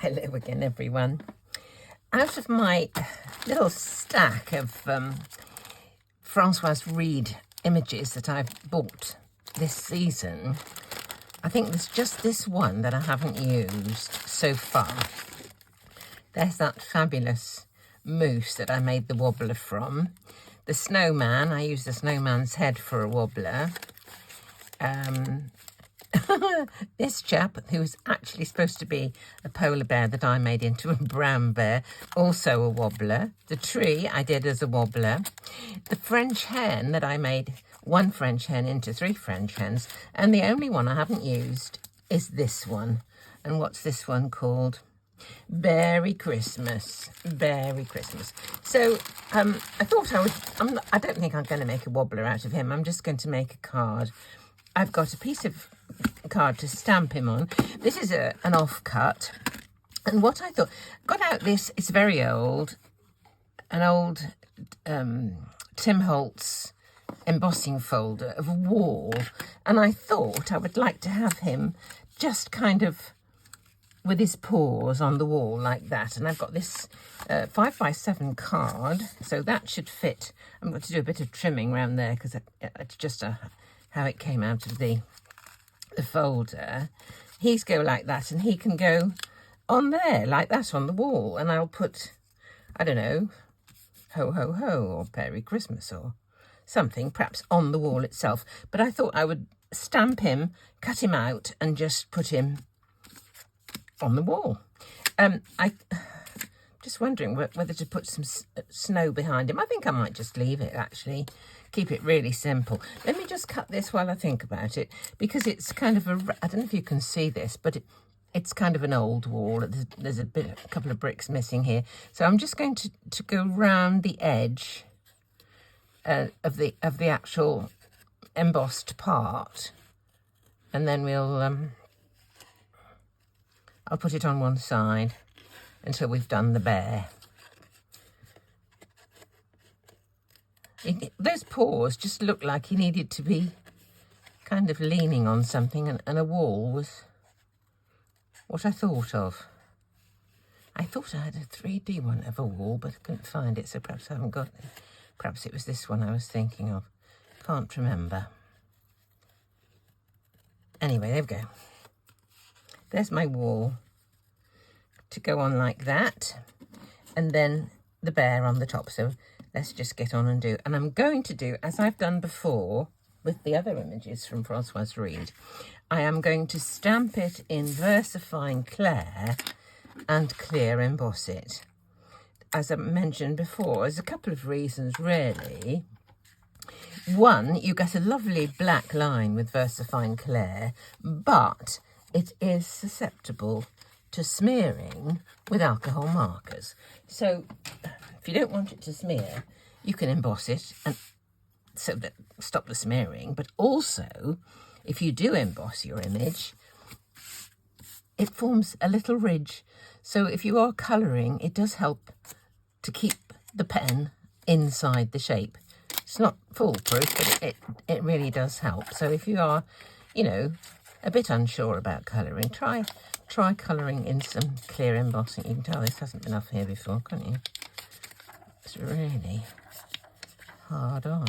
Hello again, everyone. Out of my little stack of Francoise Reed images that I've bought this season, I think there's just this one that I haven't used so far. There's that fabulous mousse that I made the wobbler from. The snowman, I used the snowman's head for a wobbler. This chap, who's actually supposed to be a polar bear that I made into a brown bear, also a wobbler. The tree I did as a wobbler. The French hen that I made one French hen into 3 French hens. And the only one I haven't used is this one. And what's this one called? Beary Christmas. Beary Christmas. So I thought I don't think I'm going to make a wobbler out of him. I'm just going to make a card. I've got a piece of card to stamp him on. This is an offcut. And what I thought, got out this, it's very old, an old Tim Holtz embossing folder of a wall. And I thought I would like to have him just kind of with his paws on the wall like that. And I've got this 5x7 card, so that should fit. I'm going to do a bit of trimming around there because it's just how it came out of the folder. He's go like that, and he can go on there like that on the wall. And I'll put, I don't know, ho ho ho or Merry Christmas or something, perhaps on the wall itself. But I thought I would stamp him, cut him out, and just put him on the wall. I just wondering whether to put some snow behind him. I think I might just leave it, actually. Keep it really simple. Let me just cut this while I think about it, because it's kind of I don't know if you can see this, but it's kind of an old wall. There's a couple of bricks missing here. So I'm just going to go round the edge of the actual embossed part, and then I'll put it on one side until we've done the bear. Those paws just looked like he needed to be kind of leaning on something, and a wall was what I thought of. I thought I had a 3D one of a wall, but I couldn't find it, so perhaps I haven't got it. Perhaps it was this one I was thinking of. Can't remember. Anyway, there we go. There's my wall to go on like that, and then the bear on the top. So let's just get on and do. And I'm going to do, as I've done before with the other images from Francoise Reed, I am going to stamp it in VersaFine Clair and clear emboss it. As I mentioned before, there's a couple of reasons really. One, you get a lovely black line with VersaFine Clair, but it is susceptible to smearing with alcohol markers. So if you don't want it to smear, you can emboss it and so that stop the smearing. But also, if you do emboss your image, it forms a little ridge. So if you are colouring, it does help to keep the pen inside the shape. It's not foolproof, but it really does help. So if you are, you know, a bit unsure about colouring, try colouring in some clear embossing. You can tell this hasn't been off here before, can't you? It's really hard on.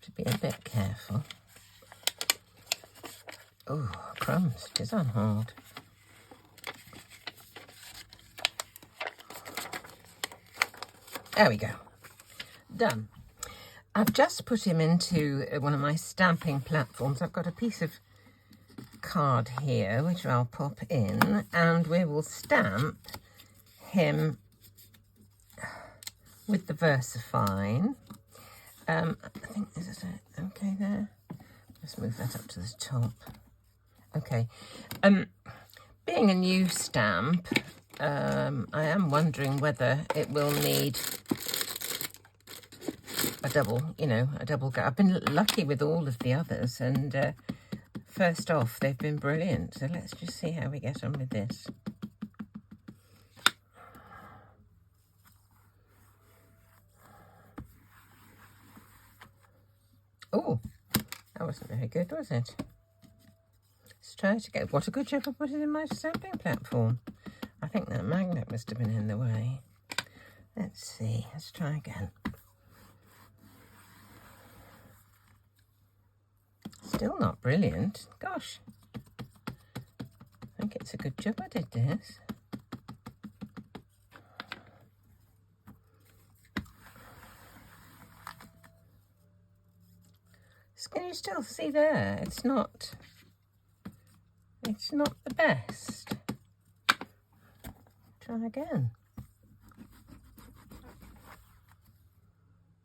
To be a bit careful. Oh, crumbs, it is on hard. There we go. Done. I've just put him into one of my stamping platforms. I've got a piece of card here, which I'll pop in, and we will stamp him with the VersaFine. I think this is it. Okay, there. Let's move that up to the top. Okay. Being a new stamp, I am wondering whether it will need a double go. I've been lucky with all of the others, and first off, they've been brilliant. So let's just see how we get on with this. Oh, that wasn't very good, was it? Let's try it again. What a good job I put it in my stamping platform. I think that magnet must have been in the way. Let's see, let's try again. Still not brilliant. Gosh, I think it's a good job I did this. Can you still see there? It's not the best. Try again.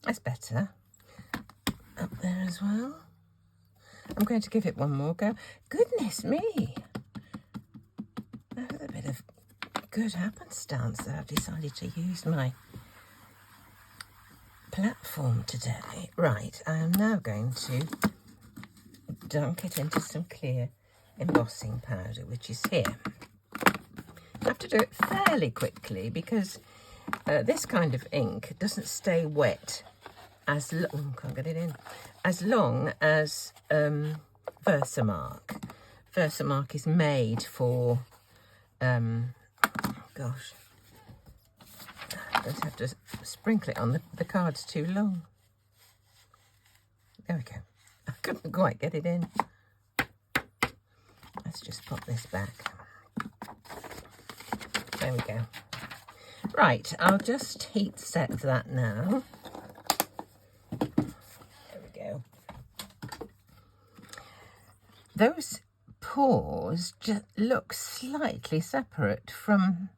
That's better. Up there as well. I'm going to give it one more go. Goodness me! That was a bit of good happenstance that I've decided to use my platform today. Right, I am now going to dunk it into some clear embossing powder, which is here. I have to do it fairly quickly because this kind of ink doesn't stay wet as can't get it in, as long as Versamark. Versamark is made for gosh, I don't have to sprinkle it on the card's too long. There we go. I couldn't quite get it in. Let's just pop this back. There we go. Right, I'll just heat set that now. There we go. Those paws just look slightly separate from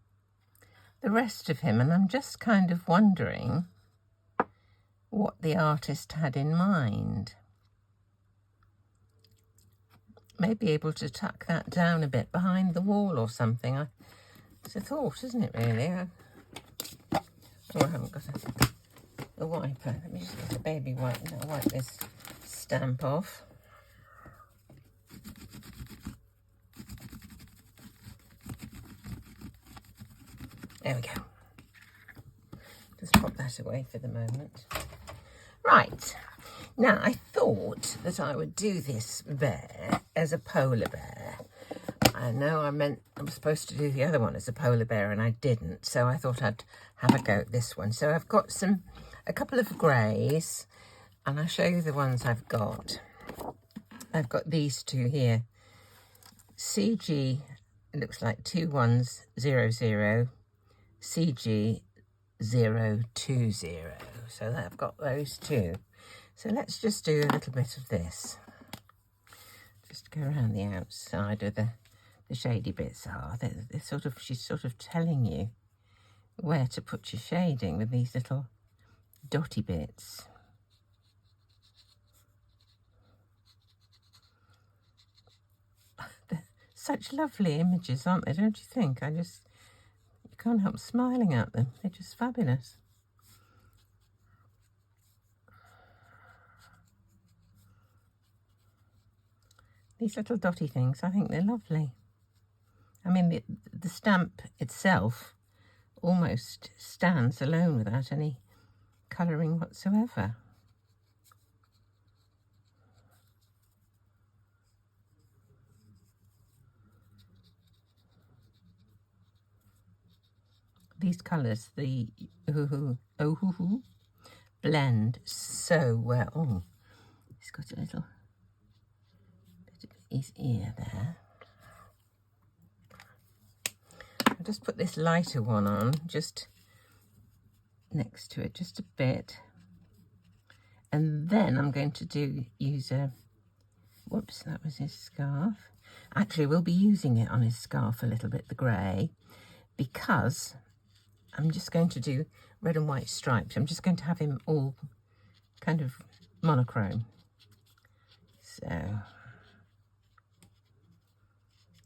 the rest of him, and I'm just kind of wondering what the artist had in mind. Maybe able to tuck that down a bit behind the wall or something. It's a thought, isn't it, really? Oh, I haven't got a wiper. Let me just get a baby wipe and I'll wipe this stamp off. There we go. Just pop that away for the moment. Right. Now, I thought that I would do this bear as a polar bear. I know I was supposed to do the other one as a polar bear and I didn't, so I thought I'd have a go at this one. So I've got a couple of greys, and I'll show you the ones I've got. I've got these two here. CG, it looks like 2100, CG 020. So I've got those two. So let's just do a little bit of this. Just go around the outside where the shady bits are. She's sort of telling you where to put your shading with these little dotty bits. They're such lovely images, aren't they? Don't you think? You can't help smiling at them. They're just fabulous. These little dotty things, I think they're lovely. I mean, the stamp itself almost stands alone without any colouring whatsoever. These colours, the Ohuhu, blend so well. Oh, he's got a little bit of his ear there. I'll just put this lighter one on, just next to it, just a bit. And then I'm going to use a, whoops, that was his scarf. Actually, we'll be using it on his scarf a little bit, the grey, because I'm just going to do red and white stripes. I'm just going to have him all kind of monochrome. So,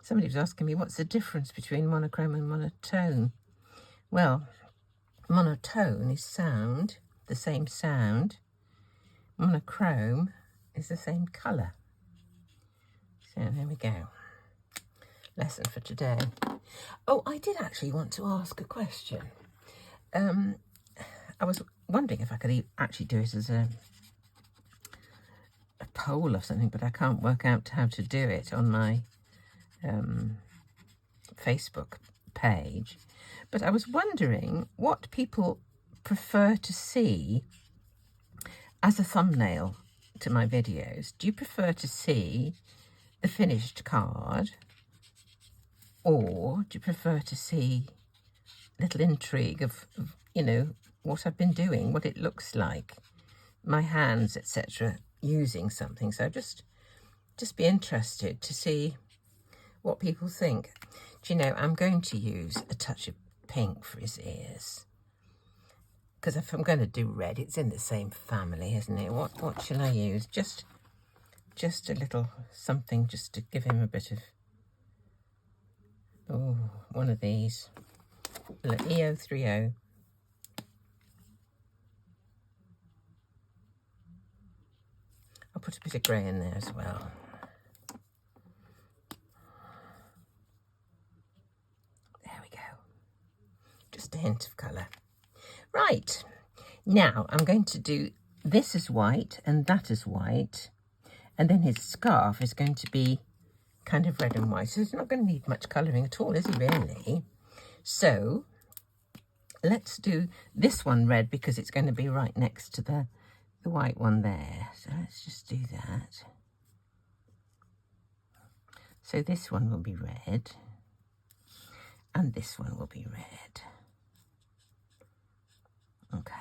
somebody was asking me, what's the difference between monochrome and monotone? Well, monotone is sound, the same sound. Monochrome is the same colour. So there we go. Lesson for today. Oh, I did actually want to ask a question. I was wondering if I could actually do it as a poll or something, but I can't work out how to do it on my Facebook page. But I was wondering what people prefer to see as a thumbnail to my videos. Do you prefer to see the finished card, or do you prefer to see little intrigue of you know, what I've been doing, what it looks like, my hands, etc., using something? So just be interested to see what people think. Do you know, I'm going to use a touch of pink for his ears, because if I'm going to do red, it's in the same family, isn't it? What shall I use? Just a little something, just to give him a bit of, oh, one of these. Look, EO30. I'll put a bit of grey in there as well. There we go. Just a hint of colour. Right, now I'm going to do this as white and that as white, and then his scarf is going to be kind of red and white, so he's not going to need much colouring at all, is he really? So let's do this one red, because it's going to be right next to the white one there. So let's just do that. So this one will be red, and this one will be red. Okay.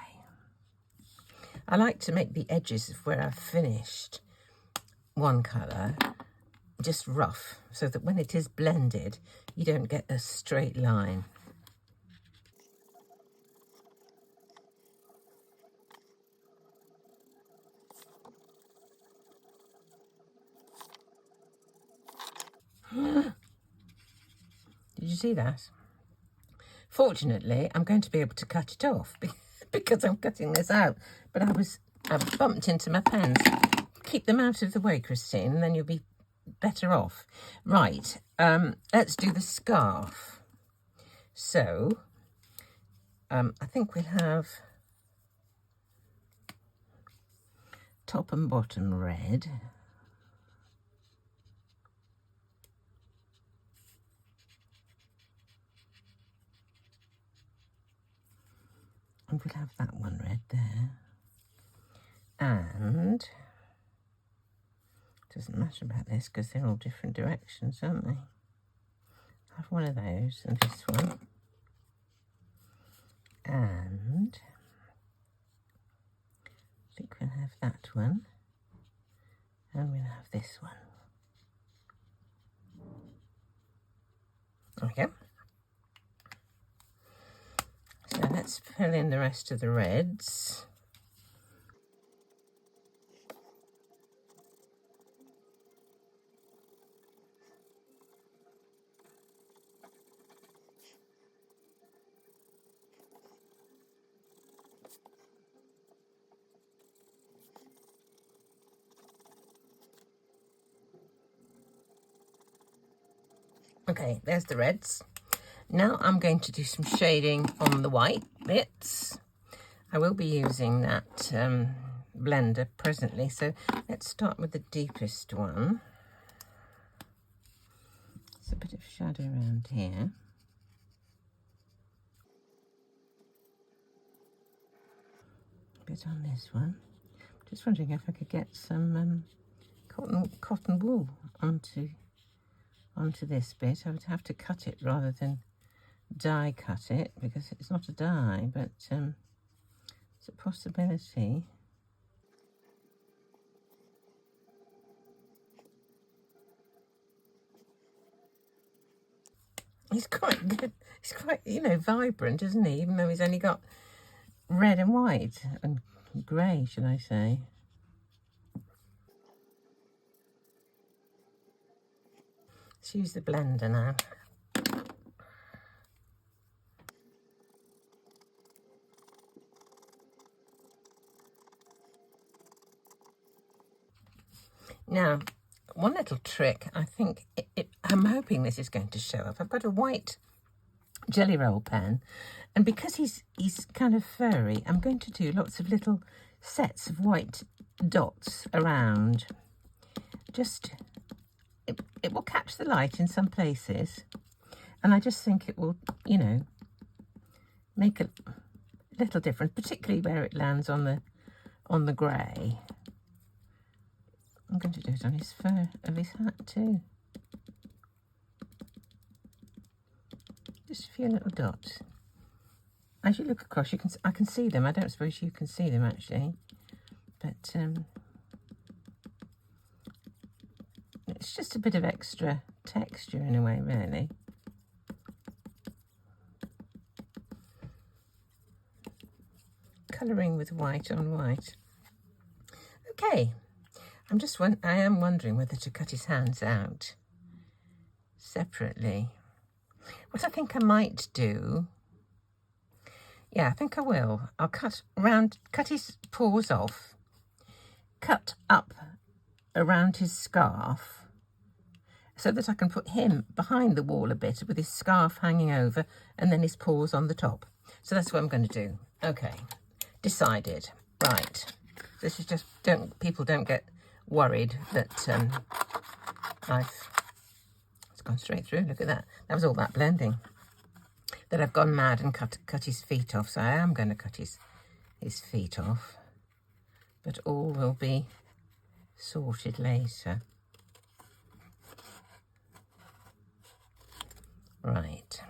I like to make the edges of where I've finished one colour just rough, so that when it is blended, you don't get a straight line. Did you see that? Fortunately, I'm going to be able to cut it off because I'm cutting this out. But I bumped into my pens. Keep them out of the way, Christine, and then you'll be better off. Right, let's do the scarf. So, I think we'll have top and bottom red. And we'll have that one red there. And doesn't matter about this because they're all different directions, aren't they? Have one of those and this one. And I think we'll have that one. And we'll have this one. Okay. So let's fill in the rest of the reds. Okay, there's the reds. Now I'm going to do some shading on the white bits. I will be using that blender presently, so let's start with the deepest one. There's a bit of shadow around here. A bit on this one. Just wondering if I could get some cotton wool onto this bit. I would have to cut it rather than die cut it, because it's not a die, but it's a possibility. He's quite good. He's quite, you know, vibrant, isn't he? Even though he's only got red and white and grey, should I say. Let's use the blender now. Now, one little trick, I think, I'm hoping this is going to show up. I've got a white jelly roll pen, and because he's kind of furry, I'm going to do lots of little sets of white dots around. Just, it will catch the light in some places, And I just think it will, you know, make a little difference, particularly where it lands on the grey. I'm going to do it on his fur of his hat too. Just a few little dots. As you look across, I can see them. I don't suppose you can see them actually, but it's just a bit of extra texture in a way, really. Colouring with white on white. Okay, I am wondering whether to cut his hands out separately. What I think I might do, yeah, I think I will. I'll cut his paws off, cut up around his scarf so that I can put him behind the wall a bit with his scarf hanging over and then his paws on the top. So that's what I'm going to do. Okay, decided. Right, this is just, people don't get worried that it's gone straight through. Look at that. That was all that blending. That I've gone mad and cut his feet off. So I am going to cut his feet off. But all will be sorted later. Right.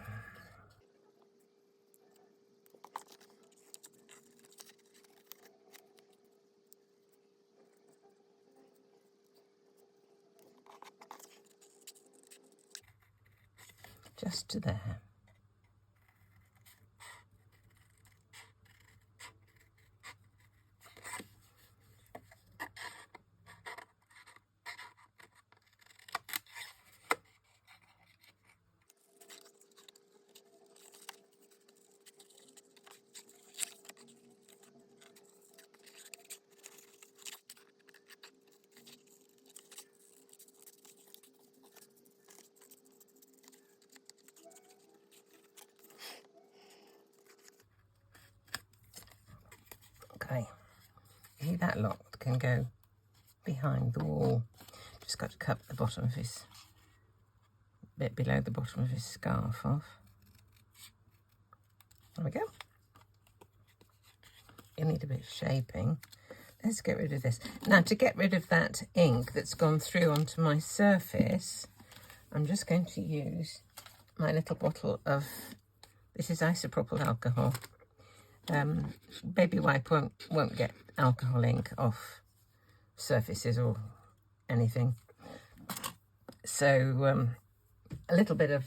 Just to there. Okay, see that lot can go behind the wall. Just got to cut the bottom of his, bit below the bottom of his scarf off. There we go. You'll need a bit of shaping. Let's get rid of this. Now, to get rid of that ink that's gone through onto my surface, I'm just going to use my little bottle of, this is isopropyl alcohol. Baby wipe won't get alcohol ink off surfaces or anything. So a little bit of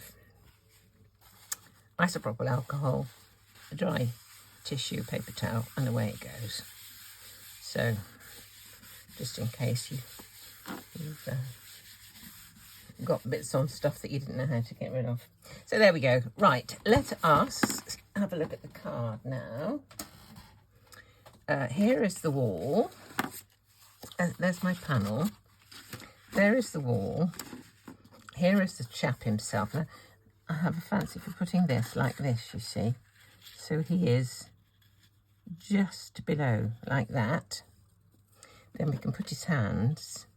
isopropyl alcohol, a dry tissue, paper towel, and away it goes. So just in case you've got bits on stuff that you didn't know how to get rid of. So there we go. Right, let us have a look at the card now. Here is the wall. There's my panel. There is the wall. Here is the chap himself. Now, I have a fancy for putting this like this, you see. So he is just below, like that. Then we can put his hands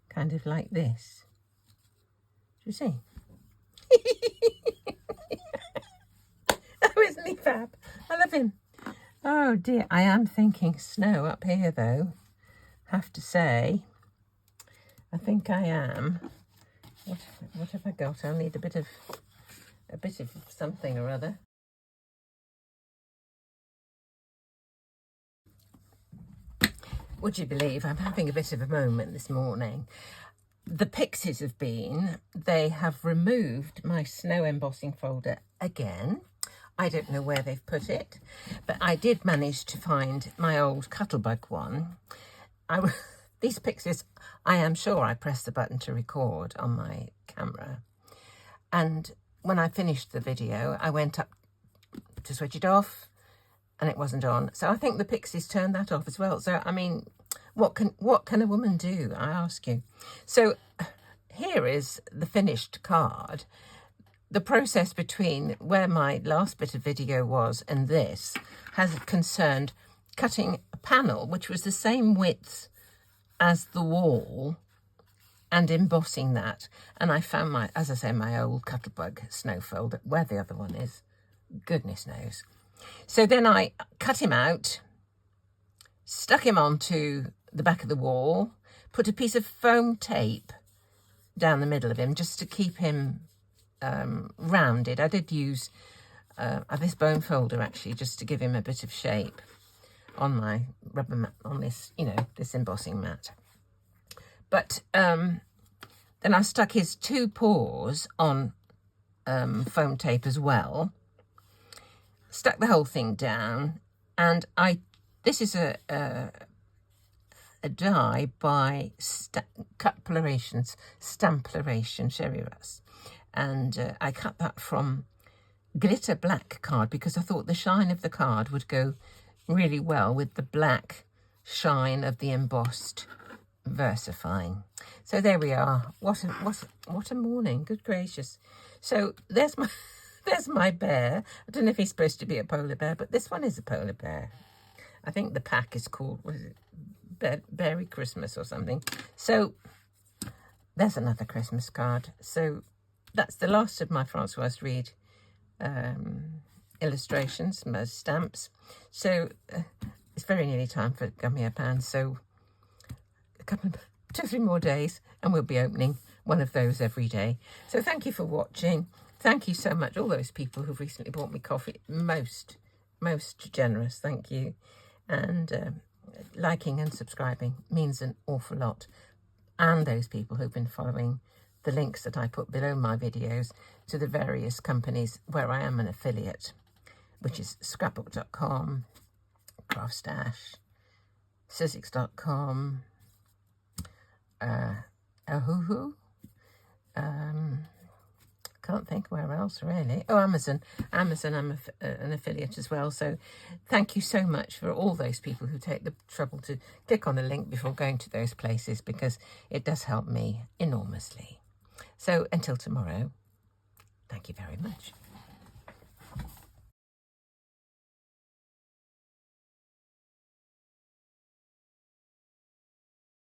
kind of like this. Do you see? Oh, isn't he fab? I love him. Oh dear, I am thinking snow up here though. Have to say, I think I am. What have I got? I'll need a bit of something or other. Would you believe I'm having a bit of a moment this morning? The Pixies they have removed my snow embossing folder again. I don't know where they've put it, but I did manage to find my old Cuttlebug one. These Pixies, I am sure I pressed the button to record on my camera. And when I finished the video, I went up to switch it off and it wasn't on. So I think the Pixies turned that off as well. So, I mean, what can a woman do, I ask you? So here is the finished card. The process between where my last bit of video was and this has concerned cutting a panel which was the same width as the wall and embossing that. And I found my, as I say, my old Cuttlebug snowfold, where the other one is, goodness knows. So then I cut him out, stuck him onto the back of the wall, put a piece of foam tape down the middle of him just to keep him rounded. I did use this bone folder actually just to give him a bit of shape on my rubber mat, on this, you know, this embossing mat. But then I stuck his 2 paws on foam tape as well, stuck the whole thing down, and this is a die by Cuttlebug, Stamplorations Sherry Rust, and I cut that from glitter black card because I thought the shine of the card would go really well with the black shine of the embossed versifying. So there we are. What a morning! Good gracious! So there's my bear. I don't know if he's supposed to be a polar bear, but this one is a polar bear. I think the pack is called, what is it, Beary Christmas or something. So there's another Christmas card. So that's the last of my Francoise Reed illustrations, my stamps. So it's very nearly time for Gummiapan. So a couple of 2-3 more days and we'll be opening one of those every day. So thank you for watching. Thank you so much, all those people who've recently bought me coffee. Most generous, thank you. And liking and subscribing means an awful lot. And those people who've been following the links that I put below my videos to the various companies where I am an affiliate, which is scrapbook.com, Craftstash, Sizzix.com, Ohuhu, can't think where else really. Oh, Amazon, I'm an affiliate as well. So thank you so much for all those people who take the trouble to click on a link before going to those places, because it does help me enormously. So until tomorrow, thank you very much.